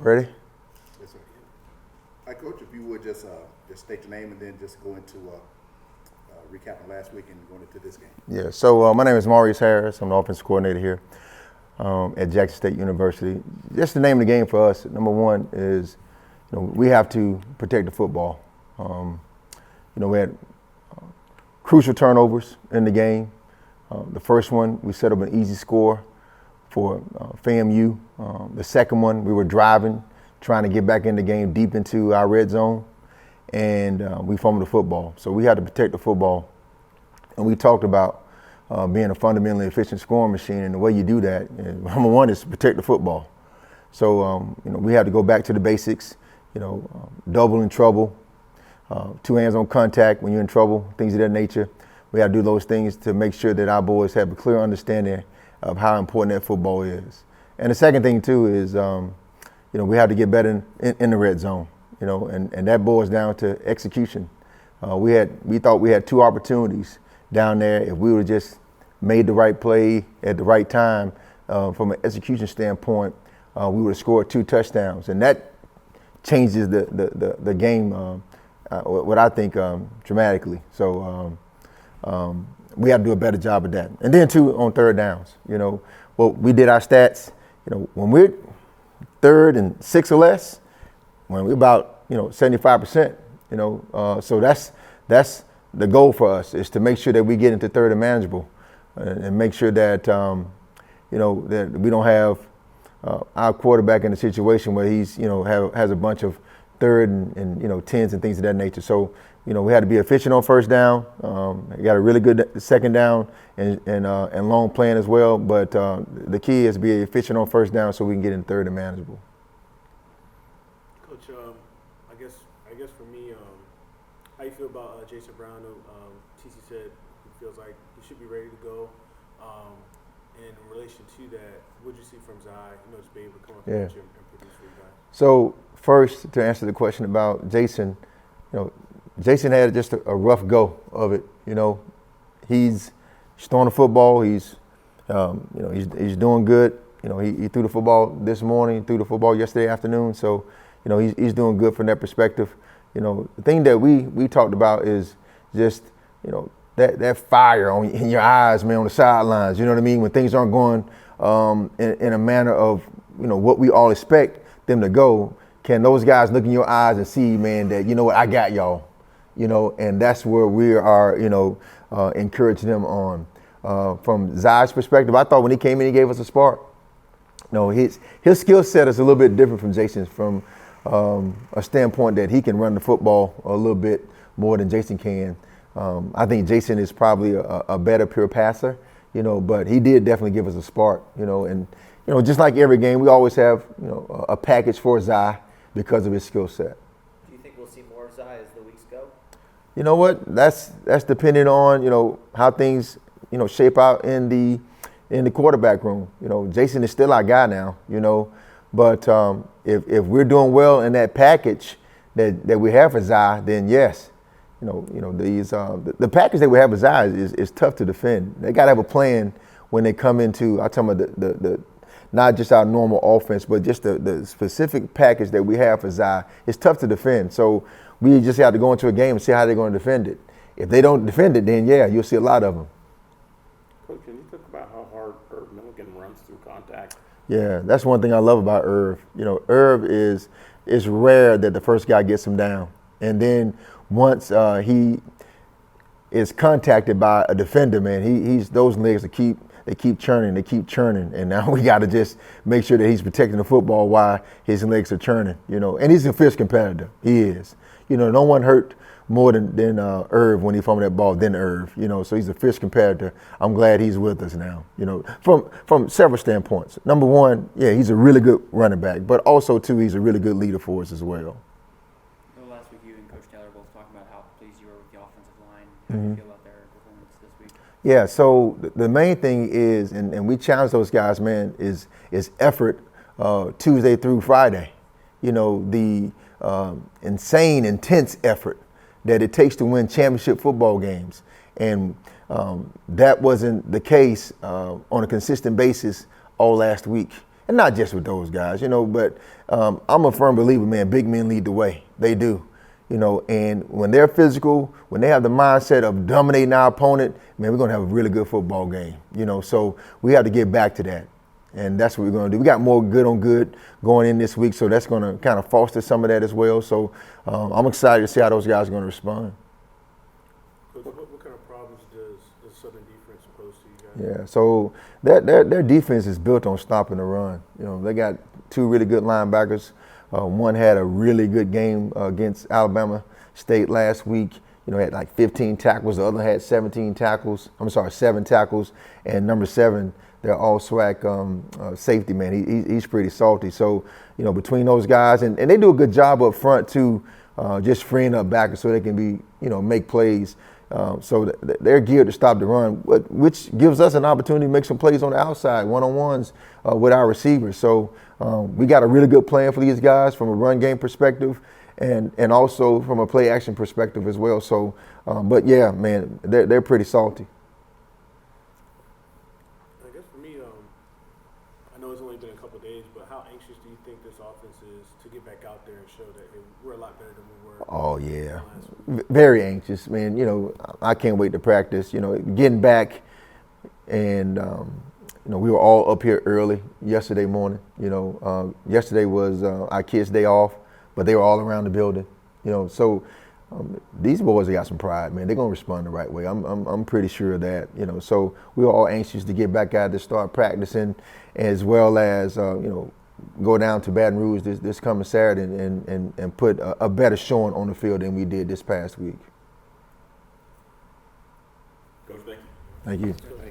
Ready? Yes, sir. Hi, Coach. If you would just state your name and then just go into recapping last week and going into this game. Yeah. So my name is Maurice Harris. I'm the offensive coordinator here at Jackson State University. Just the name of the game for us. Number one is, we have to protect the football. We had crucial turnovers in the game. The first one, we set up an easy score for FAMU. The second one, we were driving, trying to get back in the game deep into our red zone, and we fumbled the football. So we had to protect the football. And we talked about being a fundamentally efficient scoring machine, and the way you do that, number one, is to protect the football. So, we had to go back to the basics, double in trouble, two hands on contact when you're in trouble, things of that nature. We had to do those things to make sure that our boys have a clear understanding of how important that football is. And the second thing, too, is, we had to get better in the red zone, and that boils down to execution. We thought we had two opportunities down there. If we would have just made the right play at the right time, from an execution standpoint, we would have scored 2 touchdowns. And that changes the game, what I think, dramatically. So we have to do a better job of that. And then, too, on third downs, we did our stats. When we're 3rd and 6 or less, when we're about 75%. So that's the goal for us, is to make sure that we get into 3rd and manageable, and make sure that that we don't have our quarterback in a situation where he's has a bunch of 3rd and 10s and things of that nature. So we had to be efficient on first down. We got a really good second down and long plan as well. But the key is to be efficient on first down so we can get in 3rd and manageable. Coach, I guess for me, how you feel about Jason Brown? TC said he feels like he should be ready to go. In relation to that, what did you see from Zai? Just be able to come up and produce for you guys. So first, to answer the question about Jason, Jason had just a rough go of it. He's throwing the football. He's doing good. He threw the football this morning. Threw the football yesterday afternoon. So, he's doing good from that perspective. The thing that we talked about is just that fire in your eyes, man, on the sidelines. You know what I mean? When things aren't going in a manner of what we all expect them to go. Can those guys look in your eyes and see, man, that what, I got y'all. And that's where we are, encouraging them on. From Zai's perspective, I thought when he came in, he gave us a spark. His skill set is a little bit different from Jason's, from a standpoint that he can run the football a little bit more than Jason can. I think Jason is probably a better pure passer, but he did definitely give us a spark, and just like every game, we always have, a package for Zai because of his skill set. Do you think we'll see more of Zai as the weeks go? You know what? That's depending on, how things, shape out in the quarterback room. Jason is still our guy now, but if we're doing well in that package that we have for Zai, then yes. The package that we have for Zai is tough to defend. They got to have a plan when they come into, I'm talking about the not just our normal offense, but just the specific package that we have for Zai. It's tough to defend. So we just have to go into a game and see how they're going to defend it. If they don't defend it, then yeah, you'll see a lot of them. Coach, can you talk about how hard Irv Milligan runs through contact? Yeah, that's one thing I love about Irv. Irv is rare that the first guy gets him down. And then once he is contacted by a defender, man, he's those legs keep churning, and now we got to just make sure that he's protecting the football while his legs are churning, and he's a fierce competitor. He is. No one hurt more than Irv when he fumbled that ball than Irv, so he's a fierce competitor. I'm glad he's with us now, from several standpoints. Number one, yeah, he's a really good running back, but also, too, he's a really good leader for us as well. Last week, you and Coach Taylor both talking about how pleased you were with the offensive line. How do you feel about their performance this week? Yeah, so the main thing is, and we challenge those guys, man, is effort Tuesday through Friday. The insane, intense effort that it takes to win championship football games. And that wasn't the case on a consistent basis all last week. and not just with those guys, but I'm a firm believer, man, big men lead the way. They do. And when they're physical, when they have the mindset of dominating our opponent, man, we're going to have a really good football game, So we have to get back to that. And that's what we're going to do. We got more good on good going in this week, so that's going to kind of foster some of that as well. So I'm excited to see how those guys are going to respond. Coach, what kind of problems does the Southern defense pose to you guys? Yeah, so their defense is built on stopping the run. They got two really good linebackers. One had a really good game against Alabama State last week. Had like 15 tackles. The other had 7 tackles. And number 7, their all-SWAC safety, man. He's pretty salty. So, between those guys, and they do a good job up front too, just freeing up backers so they can be, make plays. So they're geared to stop the run, which gives us an opportunity to make some plays on the outside, one-on-ones with our receivers. So we got a really good plan for these guys from a run game perspective and also from a play action perspective as well. So, but yeah, man, they're pretty salty. I guess for me, I know it's only been a couple of days, but how anxious do you think this offense is to get back out there and show that hey, we're a lot better than we were? Oh yeah, very anxious, man. I can't wait to practice. Getting back, and we were all up here early yesterday morning. Yesterday was our kids' day off, but they were all around the building. So these boys have got some pride, man. They're gonna respond the right way. I'm pretty sure of that. So we were all anxious to get back out to start practicing, as well as go down to Baton Rouge this coming Saturday and put a better showing on the field than we did this past week. Coach, thank you. Thank you.